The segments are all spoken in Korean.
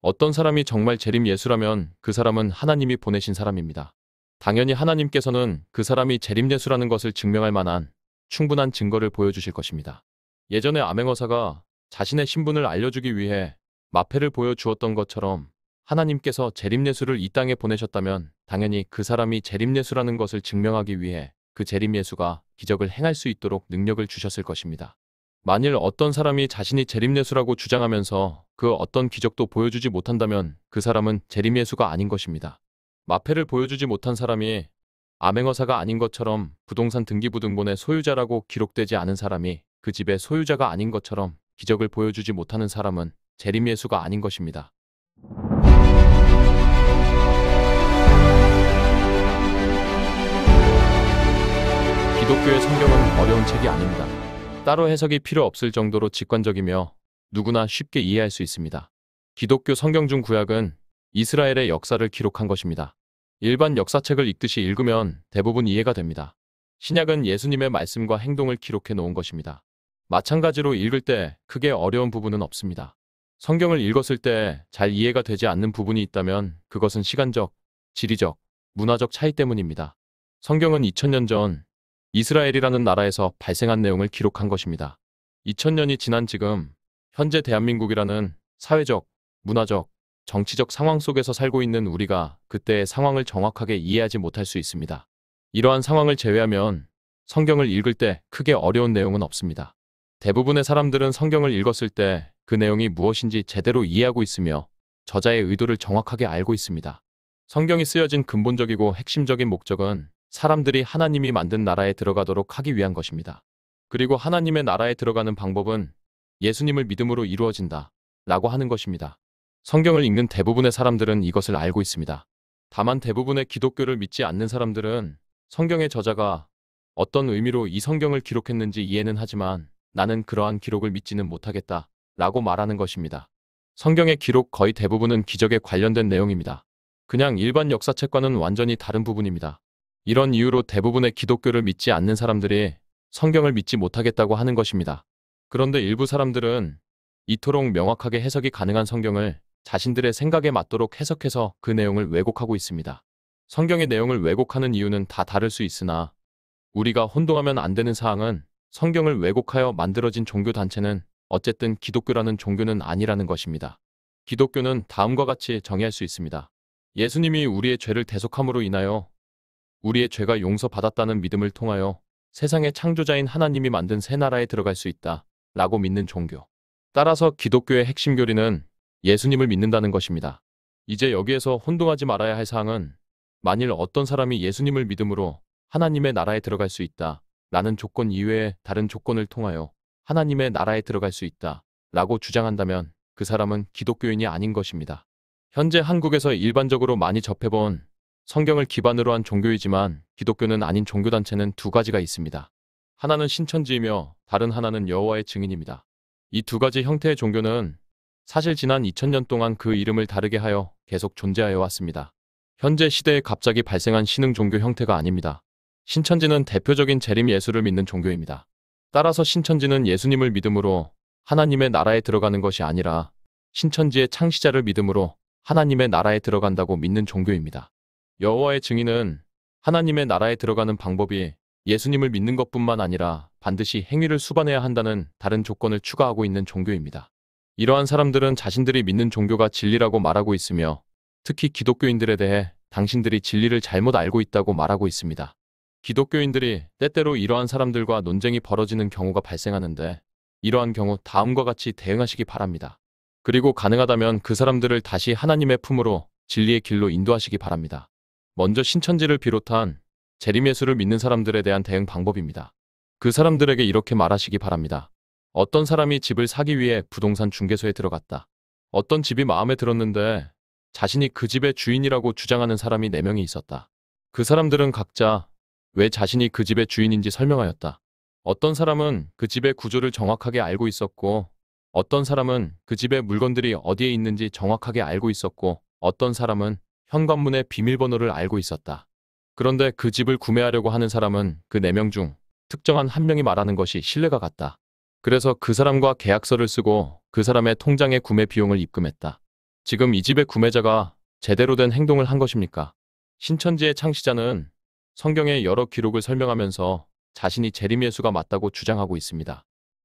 어떤 사람이 정말 재림 예수라면 그 사람은 하나님이 보내신 사람입니다. 당연히 하나님께서는 그 사람이 재림 예수라는 것을 증명할 만한 충분한 증거를 보여주실 것입니다. 예전에 암행어사가 자신의 신분을 알려주기 위해 마패를 보여주었던 것처럼 하나님께서 재림 예수를 이 땅에 보내셨다면 당연히 그 사람이 재림 예수라는 것을 증명하기 위해 그 재림 예수가 기적을 행할 수 있도록 능력을 주셨을 것입니다. 만일 어떤 사람이 자신이 재림 예수라고 주장하면서 그 어떤 기적도 보여주지 못한다면 그 사람은 재림 예수가 아닌 것입니다. 마패를 보여주지 못한 사람이 암행어사가 아닌 것처럼 부동산 등기부등본의 소유자라고 기록되지 않은 사람이 그 집의 소유자가 아닌 것처럼 기적을 보여주지 못하는 사람은 재림 예수가 아닌 것입니다. 기독교의 성경은 어려운 책이 아닙니다. 따로 해석이 필요 없을 정도로 직관적이며 누구나 쉽게 이해할 수 있습니다. 기독교 성경 중 구약은 이스라엘의 역사를 기록한 것입니다. 일반 역사책을 읽듯이 읽으면 대부분 이해가 됩니다. 신약은 예수님의 말씀과 행동을 기록해 놓은 것입니다. 마찬가지로 읽을 때 크게 어려운 부분은 없습니다. 성경을 읽었을 때 잘 이해가 되지 않는 부분이 있다면 그것은 시간적, 지리적, 문화적 차이 때문입니다. 성경은 2000년 전 이스라엘이라는 나라에서 발생한 내용을 기록한 것입니다. 2000년이 지난 지금 현재 대한민국이라는 사회적, 문화적, 정치적 상황 속에서 살고 있는 우리가 그때의 상황을 정확하게 이해하지 못할 수 있습니다. 이러한 상황을 제외하면 성경을 읽을 때 크게 어려운 내용은 없습니다. 대부분의 사람들은 성경을 읽었을 때 그 내용이 무엇인지 제대로 이해하고 있으며 저자의 의도를 정확하게 알고 있습니다. 성경이 쓰여진 근본적이고 핵심적인 목적은 사람들이 하나님이 만든 나라에 들어가도록 하기 위한 것입니다. 그리고 하나님의 나라에 들어가는 방법은 예수님을 믿음으로 이루어진다 라고 하는 것입니다. 성경을 읽는 대부분의 사람들은 이것을 알고 있습니다. 다만 대부분의 기독교를 믿지 않는 사람들은 성경의 저자가 어떤 의미로 이 성경을 기록했는지 이해는 하지만 나는 그러한 기록을 믿지는 못하겠다 라고 말하는 것입니다. 성경의 기록 거의 대부분은 기적에 관련된 내용입니다. 그냥 일반 역사책과는 완전히 다른 부분입니다. 이런 이유로 대부분의 기독교를 믿지 않는 사람들이 성경을 믿지 못하겠다고 하는 것입니다. 그런데 일부 사람들은 이토록 명확하게 해석이 가능한 성경을 자신들의 생각에 맞도록 해석해서 그 내용을 왜곡하고 있습니다. 성경의 내용을 왜곡하는 이유는 다 다를 수 있으나 우리가 혼동하면 안 되는 사항은 성경을 왜곡하여 만들어진 종교단체는 어쨌든 기독교라는 종교는 아니라는 것입니다. 기독교는 다음과 같이 정의할 수 있습니다. 예수님이 우리의 죄를 대속함으로 인하여 우리의 죄가 용서받았다는 믿음을 통하여 세상의 창조자인 하나님이 만든 새 나라에 들어갈 수 있다 라고 믿는 종교. 따라서 기독교의 핵심 교리는 예수님을 믿는다는 것입니다. 이제 여기에서 혼동하지 말아야 할 사항은 만일 어떤 사람이 예수님을 믿음으로 하나님의 나라에 들어갈 수 있다 라는 조건 이외의 다른 조건을 통하여 하나님의 나라에 들어갈 수 있다 라고 주장한다면 그 사람은 기독교인이 아닌 것입니다. 현재 한국에서 일반적으로 많이 접해본 성경을 기반으로 한 종교이지만 기독교는 아닌 종교단체는 두 가지가 있습니다. 하나는 신천지이며 다른 하나는 여호와의 증인입니다. 이 두 가지 형태의 종교는 사실 지난 2000년 동안 그 이름을 다르게 하여 계속 존재하여 왔습니다. 현재 시대에 갑자기 발생한 신흥 종교 형태가 아닙니다. 신천지는 대표적인 재림 예수를 믿는 종교입니다. 따라서 신천지는 예수님을 믿음으로 하나님의 나라에 들어가는 것이 아니라 신천지의 창시자를 믿음으로 하나님의 나라에 들어간다고 믿는 종교입니다. 여호와의 증인은 하나님의 나라에 들어가는 방법이 예수님을 믿는 것뿐만 아니라 반드시 행위를 수반해야 한다는 다른 조건을 추가하고 있는 종교입니다. 이러한 사람들은 자신들이 믿는 종교가 진리라고 말하고 있으며 특히 기독교인들에 대해 당신들이 진리를 잘못 알고 있다고 말하고 있습니다. 기독교인들이 때때로 이러한 사람들과 논쟁이 벌어지는 경우가 발생하는데 이러한 경우 다음과 같이 대응하시기 바랍니다. 그리고 가능하다면 그 사람들을 다시 하나님의 품으로 진리의 길로 인도하시기 바랍니다. 먼저 신천지를 비롯한 재림 예수를 믿는 사람들에 대한 대응 방법입니다. 그 사람들에게 이렇게 말하시기 바랍니다. 어떤 사람이 집을 사기 위해 부동산 중개소에 들어갔다. 어떤 집이 마음에 들었는데 자신이 그 집의 주인이라고 주장하는 사람이 4명이 있었다. 그 사람들은 각자 왜 자신이 그 집의 주인인지 설명하였다. 어떤 사람은 그 집의 구조를 정확하게 알고 있었고 어떤 사람은 그 집의 물건들이 어디에 있는지 정확하게 알고 있었고 어떤 사람은 현관문의 비밀번호를 알고 있었다. 그런데 그 집을 구매하려고 하는 사람은 그 4명 중 특정한 한 명이 말하는 것이 신뢰가 갔다. 그래서 그 사람과 계약서를 쓰고 그 사람의 통장에 구매 비용을 입금했다. 지금 이 집의 구매자가 제대로 된 행동을 한 것입니까? 신천지의 창시자는 성경의 여러 기록을 설명하면서 자신이 재림 예수가 맞다고 주장하고 있습니다.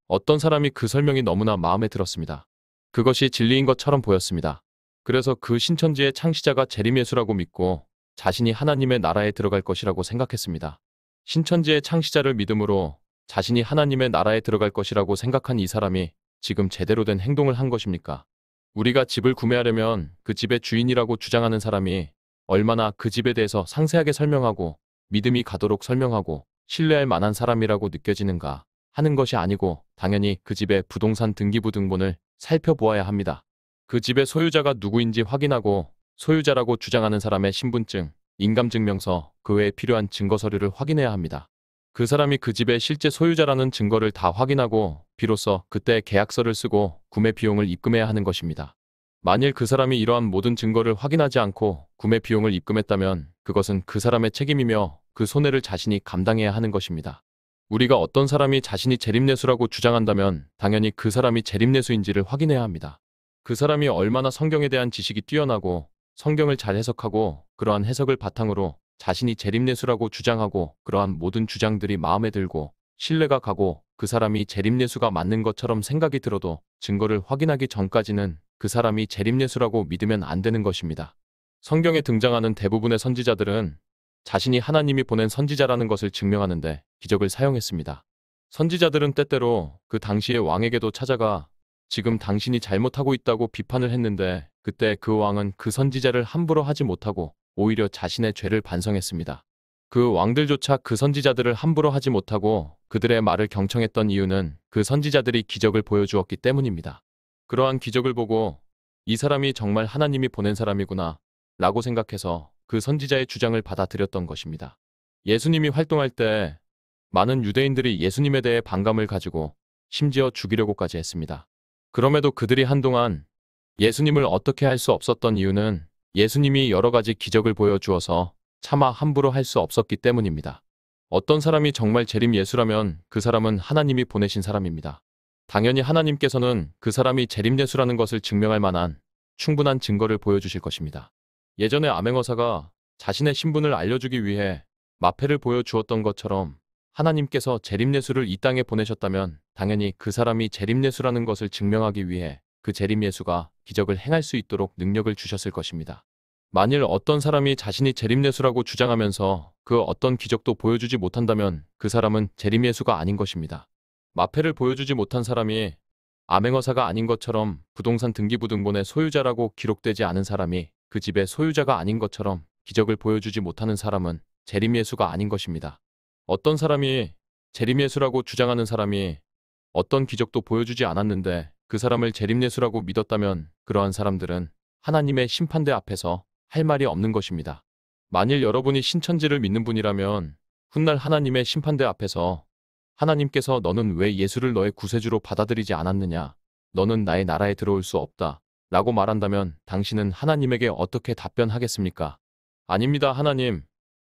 어떤 사람이 그 설명이 너무나 마음에 들었습니다. 그것이 진리인 것처럼 보였습니다. 그래서 그 신천지의 창시자가 재림 예수라고 믿고 자신이 하나님의 나라에 들어갈 것이라고 생각했습니다. 신천지의 창시자를 믿음으로 자신이 하나님의 나라에 들어갈 것이라고 생각한 이 사람이 지금 제대로 된 행동을 한 것입니까? 우리가 집을 구매하려면 그 집의 주인이라고 주장하는 사람이 얼마나 그 집에 대해서 상세하게 설명하고 믿음이 가도록 설명하고 신뢰할 만한 사람이라고 느껴지는가 하는 것이 아니고 당연히 그 집의 부동산 등기부 등본을 살펴보아야 합니다. 그 집의 소유자가 누구인지 확인하고 소유자라고 주장하는 사람의 신분증, 인감증명서, 그 외에 필요한 증거 서류를 확인해야 합니다. 그 사람이 그 집의 실제 소유자라는 증거를 다 확인하고 비로소 그때 계약서를 쓰고 구매 비용을 입금해야 하는 것입니다. 만일 그 사람이 이러한 모든 증거를 확인하지 않고 구매 비용을 입금했다면 그것은 그 사람의 책임이며 그 손해를 자신이 감당해야 하는 것입니다. 우리가 어떤 사람이 자신이 재림예수라고 주장한다면 당연히 그 사람이 재림예수인지를 확인해야 합니다. 그 사람이 얼마나 성경에 대한 지식이 뛰어나고 성경을 잘 해석하고 그러한 해석을 바탕으로 자신이 재림예수라고 주장하고 그러한 모든 주장들이 마음에 들고 신뢰가 가고 그 사람이 재림예수가 맞는 것처럼 생각이 들어도 증거를 확인하기 전까지는 그 사람이 재림예수라고 믿으면 안 되는 것입니다. 성경에 등장하는 대부분의 선지자들은 자신이 하나님이 보낸 선지자라는 것을 증명하는데 기적을 사용했습니다. 선지자들은 때때로 그 당시의 왕에게도 찾아가 지금 당신이 잘못하고 있다고 비판을 했는데 그때 그 왕은 그 선지자를 함부로 하지 못하고 오히려 자신의 죄를 반성했습니다. 그 왕들조차 그 선지자들을 함부로 하지 못하고 그들의 말을 경청했던 이유는 그 선지자들이 기적을 보여주었기 때문입니다. 그러한 기적을 보고 이 사람이 정말 하나님이 보낸 사람이구나 라고 생각해서 그 선지자의 주장을 받아들였던 것입니다. 예수님이 활동할 때 많은 유대인들이 예수님에 대해 반감을 가지고 심지어 죽이려고까지 했습니다. 그럼에도 그들이 한동안 예수님을 어떻게 할 수 없었던 이유는 예수님이 여러 가지 기적을 보여주어서 차마 함부로 할 수 없었기 때문입니다. 어떤 사람이 정말 재림 예수라면 그 사람은 하나님이 보내신 사람입니다. 당연히 하나님께서는 그 사람이 재림 예수라는 것을 증명할 만한 충분한 증거를 보여주실 것입니다. 예전에 암행어사가 자신의 신분을 알려주기 위해 마패를 보여주었던 것처럼 하나님께서 재림 예수를 이 땅에 보내셨다면 당연히 그 사람이 재림 예수라는 것을 증명하기 위해 그 재림 예수가 기적을 행할 수 있도록 능력을 주셨을 것입니다. 만일 어떤 사람이 자신이 재림 예수라고 주장하면서 그 어떤 기적도 보여주지 못한다면 그 사람은 재림 예수가 아닌 것입니다. 마패를 보여주지 못한 사람이 암행어사가 아닌 것처럼 부동산 등기부 등본의 소유자라고 기록되지 않은 사람이 그 집의 소유자가 아닌 것처럼 기적을 보여주지 못하는 사람은 재림 예수가 아닌 것입니다. 어떤 사람이 재림 예수라고 주장하는 사람이 어떤 기적도 보여주지 않았는데 그 사람을 재림 예수라고 믿었다면 그러한 사람들은 하나님의 심판대 앞에서 할 말이 없는 것입니다. 만일 여러분이 신천지를 믿는 분이라면 훗날 하나님의 심판대 앞에서 하나님께서 너는 왜 예수를 너의 구세주로 받아들이지 않았느냐? 너는 나의 나라에 들어올 수 없다. 라고 말한다면 당신은 하나님에게 어떻게 답변하겠습니까? 아닙니다, 하나님.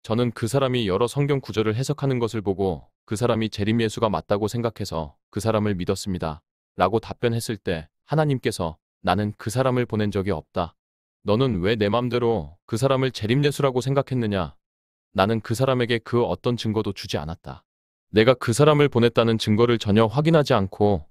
저는 그 사람이 여러 성경 구절을 해석하는 것을 보고 그 사람이 재림 예수가 맞다고 생각해서 그 사람을 믿었습니다. 라고 답변했을 때 하나님께서 나는 그 사람을 보낸 적이 없다. 너는 왜 내 맘대로 그 사람을 재림 예수라고 생각했느냐? 나는 그 사람에게 그 어떤 증거도 주지 않았다. 내가 그 사람을 보냈다는 증거를 전혀 확인하지 않고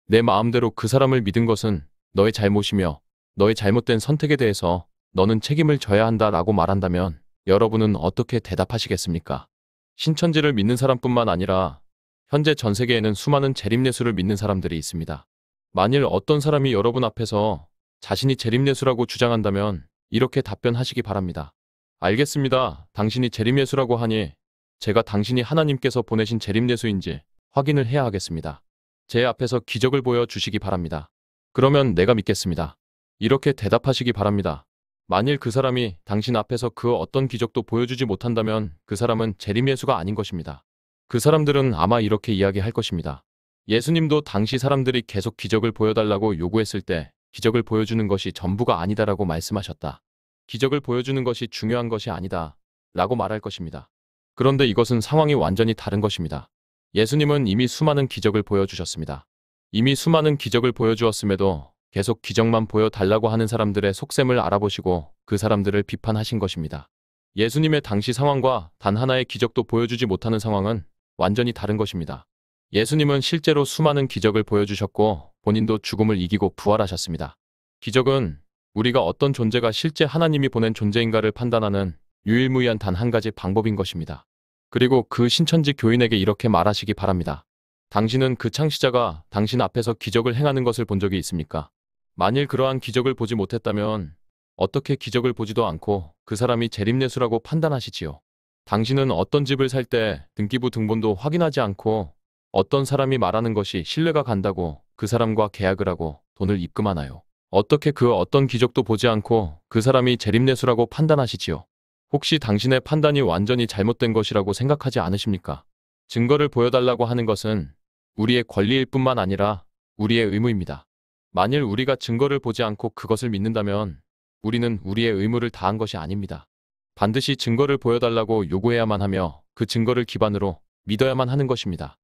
내 마음대로 그 사람을 믿은 것은 너의 잘못이며 너의 잘못된 선택에 대해서 너는 책임을 져야 한다 라고 말한다면 여러분은 어떻게 대답하시겠습니까? 신천지를 믿는 사람뿐만 아니라 현재 전 세계에는 수많은 재림예수를 믿는 사람들이 있습니다. 만일 어떤 사람이 여러분 앞에서 자신이 재림예수라고 주장한다면 이렇게 답변하시기 바랍니다. 알겠습니다. 당신이 재림예수라고 하니 제가 당신이 하나님께서 보내신 재림예수인지 확인을 해야 하겠습니다. 제 앞에서 기적을 보여주시기 바랍니다. 그러면 내가 믿겠습니다. 이렇게 대답하시기 바랍니다. 만일 그 사람이 당신 앞에서 그 어떤 기적도 보여주지 못한다면 그 사람은 재림예수가 아닌 것입니다. 그 사람들은 아마 이렇게 이야기할 것입니다. 예수님도 당시 사람들이 계속 기적을 보여달라고 요구했을 때 기적을 보여주는 것이 전부가 아니다라고 말씀하셨다. 기적을 보여주는 것이 중요한 것이 아니다 라고 말할 것입니다. 그런데 이것은 상황이 완전히 다른 것입니다. 예수님은 이미 수많은 기적을 보여주셨습니다. 이미 수많은 기적을 보여주었음에도 계속 기적만 보여달라고 하는 사람들의 속셈을 알아보시고 그 사람들을 비판하신 것입니다. 예수님의 당시 상황과 단 하나의 기적도 보여주지 못하는 상황은 완전히 다른 것입니다. 예수님은 실제로 수많은 기적을 보여주셨고 본인도 죽음을 이기고 부활하셨습니다. 기적은 우리가 어떤 존재가 실제 하나님이 보낸 존재인가를 판단하는 유일무이한 단 한 가지 방법인 것입니다. 그리고 그 신천지 교인에게 이렇게 말하시기 바랍니다. 당신은 그 창시자가 당신 앞에서 기적을 행하는 것을 본 적이 있습니까? 만일 그러한 기적을 보지 못했다면 어떻게 기적을 보지도 않고 그 사람이 재림예수라고 판단하시지요? 당신은 어떤 집을 살 때 등기부 등본도 확인하지 않고 어떤 사람이 말하는 것이 신뢰가 간다고 그 사람과 계약을 하고 돈을 입금하나요? 어떻게 그 어떤 기적도 보지 않고 그 사람이 재림예수라고 판단하시지요? 혹시 당신의 판단이 완전히 잘못된 것이라고 생각하지 않으십니까? 증거를 보여달라고 하는 것은 우리의 권리일 뿐만 아니라 우리의 의무입니다. 만일 우리가 증거를 보지 않고 그것을 믿는다면 우리는 우리의 의무를 다한 것이 아닙니다. 반드시 증거를 보여달라고 요구해야만 하며 그 증거를 기반으로 믿어야만 하는 것입니다.